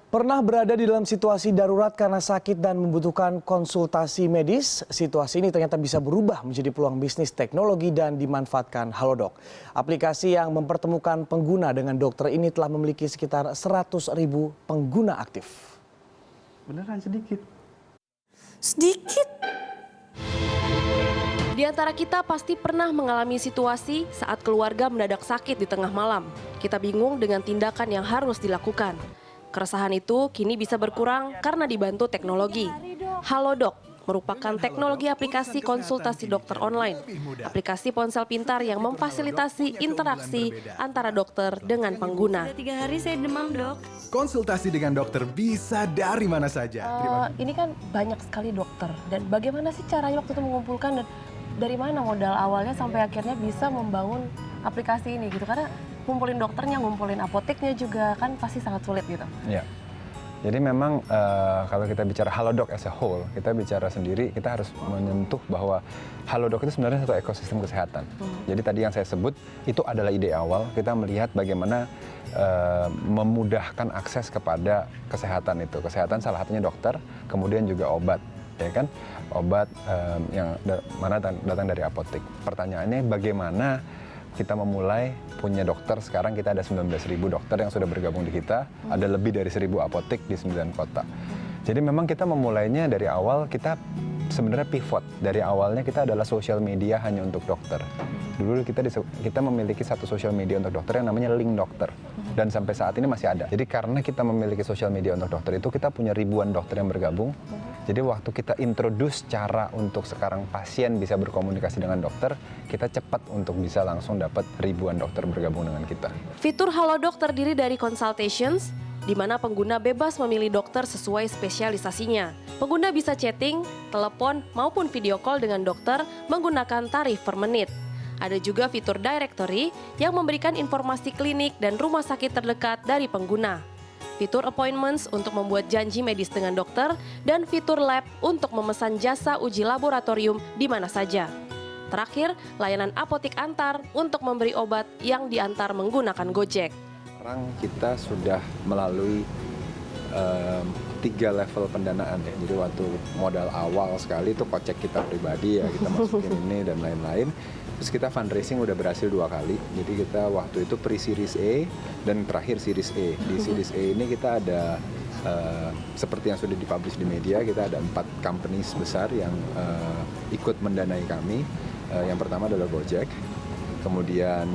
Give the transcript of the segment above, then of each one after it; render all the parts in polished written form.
Pernah berada di dalam situasi darurat karena sakit dan membutuhkan konsultasi medis? Situasi ini ternyata bisa berubah menjadi peluang bisnis teknologi dan dimanfaatkan Halodoc. Aplikasi yang mempertemukan pengguna dengan dokter ini telah memiliki sekitar 100.000 pengguna aktif. Beneran sedikit. Sedikit? Di antara kita pasti pernah mengalami situasi saat keluarga mendadak sakit di tengah malam. Kita bingung dengan tindakan yang harus dilakukan. Keresahan itu kini bisa berkurang karena dibantu teknologi. Halodoc merupakan teknologi aplikasi konsultasi dokter online. Aplikasi ponsel pintar yang memfasilitasi interaksi antara dokter dengan pengguna. Sudah 3 hari saya demam, Dok. Konsultasi dengan dokter bisa dari mana saja. Ini kan banyak sekali dokter. Dan bagaimana sih caranya waktu itu mengumpulkan dan dari mana modal awalnya sampai akhirnya bisa membangun aplikasi ini gitu? Karena ngumpulin dokternya, ngumpulin apoteknya juga kan pasti sangat sulit gitu. Ya. Jadi memang kalau kita bicara Halodoc as a whole, kita bicara sendiri, kita harus menyentuh bahwa Halodoc itu sebenarnya satu ekosistem kesehatan. Jadi tadi yang saya sebut, itu adalah ide awal, kita melihat bagaimana memudahkan akses kepada kesehatan itu. Kesehatan salah satunya dokter, kemudian juga obat, ya kan? Obat yang mana datang dari apotek. Pertanyaannya bagaimana kita memulai punya dokter, sekarang kita ada 19.000 dokter yang sudah bergabung di kita, ada lebih dari 1.000 apotek di 9 kota. Jadi memang kita memulainya dari awal, kita sebenarnya pivot. Dari awalnya kita adalah sosial media hanya untuk dokter. Dulu kita memiliki satu sosial media untuk dokter yang namanya Link Dokter. Dan sampai saat ini masih ada. Jadi karena kita memiliki sosial media untuk dokter itu, kita punya ribuan dokter yang bergabung. Jadi waktu kita introduce cara untuk sekarang pasien bisa berkomunikasi dengan dokter, kita cepat untuk bisa langsung dapat ribuan dokter bergabung dengan kita. Fitur Halodoc terdiri dari consultations, di mana pengguna bebas memilih dokter sesuai spesialisasinya. Pengguna bisa chatting, telepon, maupun video call dengan dokter menggunakan tarif per menit. Ada juga fitur directory yang memberikan informasi klinik dan rumah sakit terdekat dari pengguna. Fitur appointments untuk membuat janji medis dengan dokter, dan fitur lab untuk memesan jasa uji laboratorium di mana saja. Terakhir, layanan apotek antar untuk memberi obat yang diantar menggunakan Gojek. Sekarang kita sudah melalui 3 level pendanaan ya. Jadi waktu modal awal sekali itu kocek kita pribadi ya, kita masukin ini dan lain-lain. Terus kita fundraising udah berhasil 2 kali. Jadi kita waktu itu pre-series A dan terakhir series A. Di series A ini kita ada seperti yang sudah dipublish di media, kita ada 4 companies besar yang ikut mendanai kami. Yang pertama adalah Gojek. Kemudian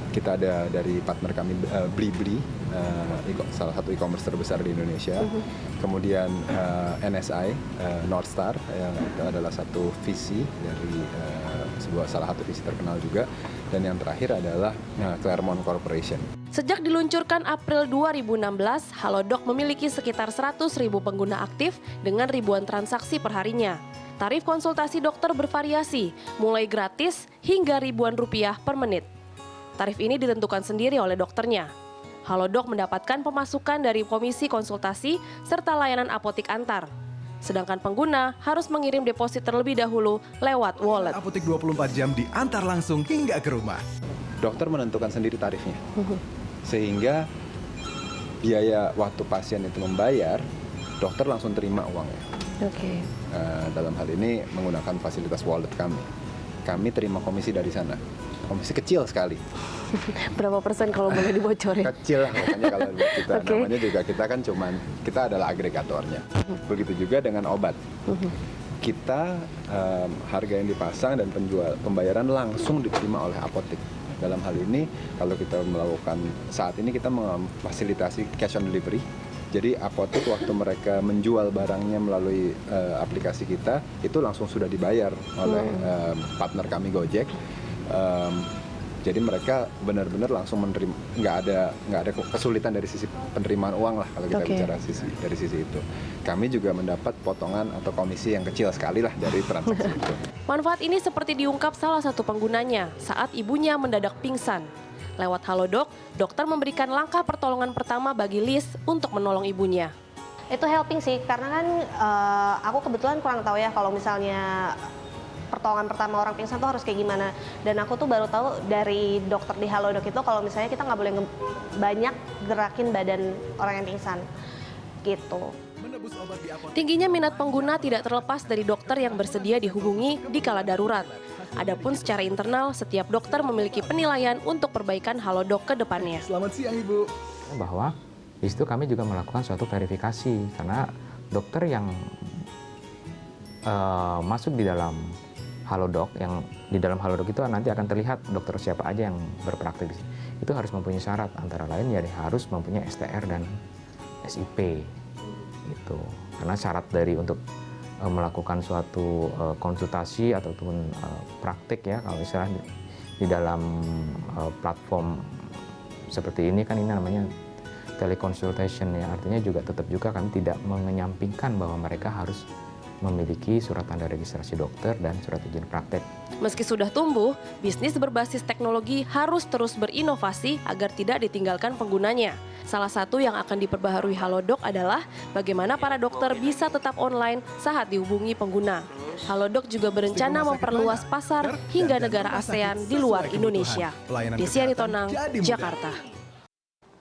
kita ada dari partner kami Blibli, salah satu e-commerce terbesar di Indonesia. Kemudian NSI, Northstar, yang itu adalah satu visi dari salah satu visi terkenal juga. Dan yang terakhir adalah Claremont Corporation. Sejak diluncurkan April 2016, Halodoc memiliki sekitar 100.000 pengguna aktif dengan ribuan transaksi perharinya. Tarif konsultasi dokter bervariasi, mulai gratis hingga ribuan rupiah per menit. Tarif ini ditentukan sendiri oleh dokternya. Halodoc mendapatkan pemasukan dari komisi konsultasi serta layanan apotek antar. Sedangkan pengguna harus mengirim deposit terlebih dahulu lewat wallet. Apotek 24 jam diantar langsung hingga ke rumah. Dokter menentukan sendiri tarifnya. Sehingga biaya waktu pasien itu membayar, dokter langsung terima uangnya. Oke. Dalam hal ini menggunakan fasilitas wallet kami. Kami terima komisi dari sana. Komisi kecil sekali. Berapa persen kalau boleh dibocorin? Kecil lah pokoknya kalau buat kita. Namanya juga kita kan kita adalah agregatornya. Begitu juga dengan obat. Kita harga yang dipasang dan pembayaran langsung diterima oleh apotek. Dalam hal ini kalau kita melakukan saat ini kita memfasilitasi cash on delivery. Jadi apotek waktu mereka menjual barangnya melalui aplikasi kita itu langsung sudah dibayar oleh partner kami Gojek. Jadi mereka benar-benar langsung menerima, nggak ada kesulitan dari sisi penerimaan uang lah kalau kita bicara dari sisi itu. Kami juga mendapat potongan atau komisi yang kecil sekali lah dari transaksi itu. Manfaat ini seperti diungkap salah satu penggunanya saat ibunya mendadak pingsan. Lewat Halodoc, dokter memberikan langkah pertolongan pertama bagi Liz untuk menolong ibunya. Itu helping sih, karena kan aku kebetulan kurang tahu ya kalau misalnya pertolongan pertama orang pingsan tuh harus kayak gimana. Dan aku tuh baru tahu dari dokter di Halodoc itu kalau misalnya kita nggak boleh banyak gerakin badan orang yang pingsan gitu. Menebus obat di apotek. Tingginya minat pengguna tidak terlepas dari dokter yang bersedia dihubungi di kala darurat. Adapun secara internal, setiap dokter memiliki penilaian untuk perbaikan Halodoc ke depannya. Selamat siang Ibu. Bahwa di situ kami juga melakukan suatu verifikasi karena dokter yang masuk di dalam Halodoc, yang di dalam Halodoc itu nanti akan terlihat dokter siapa aja yang berpraktik di sini. Itu harus mempunyai syarat, antara lain ya harus mempunyai STR dan SIP gitu. Karena syarat dari untuk melakukan suatu konsultasi ataupun praktik ya, kalau istilah di dalam platform seperti ini kan, ini namanya teleconsultation ya, artinya juga tetap juga kami tidak menyampingkan bahwa mereka harus memiliki surat tanda registrasi dokter dan surat izin praktek. Meski sudah tumbuh, bisnis berbasis teknologi harus terus berinovasi agar tidak ditinggalkan penggunanya. Salah satu yang akan diperbaharui Halodoc adalah bagaimana para dokter bisa tetap online saat dihubungi pengguna. Halodoc juga berencana memperluas pasar hingga negara ASEAN di luar Indonesia. Desyari Tonang, Jakarta.